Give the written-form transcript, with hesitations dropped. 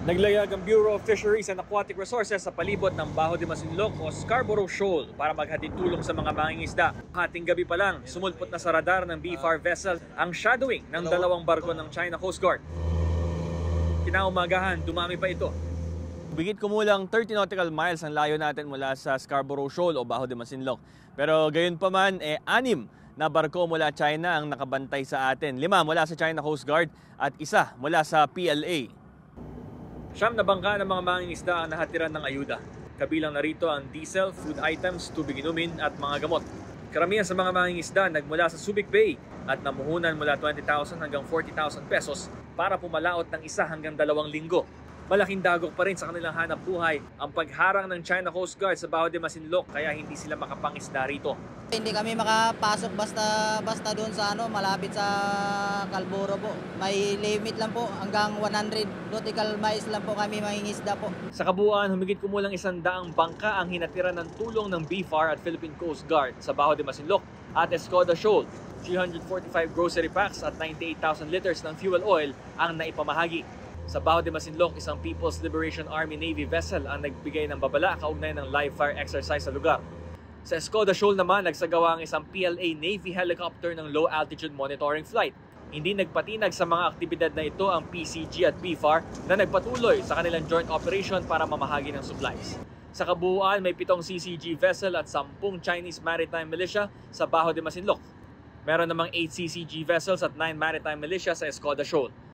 Naglayag ang Bureau of Fisheries and Aquatic Resources sa palibot ng Bajo de Masinloc o Scarborough Shoal para maghatid tulong sa mga mangingisda. Hating gabi pa lang, sumulpot na sa radar ng BFAR vessel ang shadowing ng dalawang barko ng China Coast Guard. Kinaumagahan, dumami pa ito. Bigit kumulang 30 nautical miles ang layo natin mula sa Scarborough Shoal o Bajo de Masinloc. Pero gayon pa man, 6 na barko mula China ang nakabantay sa atin. 5 mula sa China Coast Guard at 1 mula sa PLA. 9 na bangka ng mga mangingisda ang nahatiran ng ayuda. Kabilang narito ang diesel, food items, tubig inumin at mga gamot. Karamihan sa mga mangingisda nagmula sa Subic Bay at namuhunan mula 20,000 hanggang 40,000 pesos para pumalaot ng 1 hanggang 2 linggo. Malaking dagok pa rin sa kanilang hanap buhay ang pagharang ng China Coast Guard sa Bajo de Masinloc kaya hindi sila makapangisda rito. Hindi kami makapasok basta doon sa malapit sa Scarborough po. May limit lang po hanggang 100 nautical miles lang po kami mangingisda po. Sa kabuuan, humigit kumulang 100 bangka ang hinatiran ng tulong ng BFAR at Philippine Coast Guard sa Bajo de Masinloc at Escoda Shoal. 345 grocery packs at 98,000 liters ng fuel oil ang naipamahagi. Sa Bajo de Masinloc, isang People's Liberation Army Navy vessel ang nagbigay ng babala kaugnay ng live fire exercise sa lugar. Sa Escoda Shoal naman, nagsagawa ang isang PLA Navy helicopter ng low altitude monitoring flight. Hindi nagpatinag sa mga aktibidad na ito ang PCG at BFAR na nagpatuloy sa kanilang joint operation para mamahagi ng supplies. Sa kabuuan, may 7 CCG vessel at 10 Chinese Maritime Militia sa Bajo de Masinloc. Meron namang 8 CCG vessels at 9 Maritime Militia sa Escoda Shoal.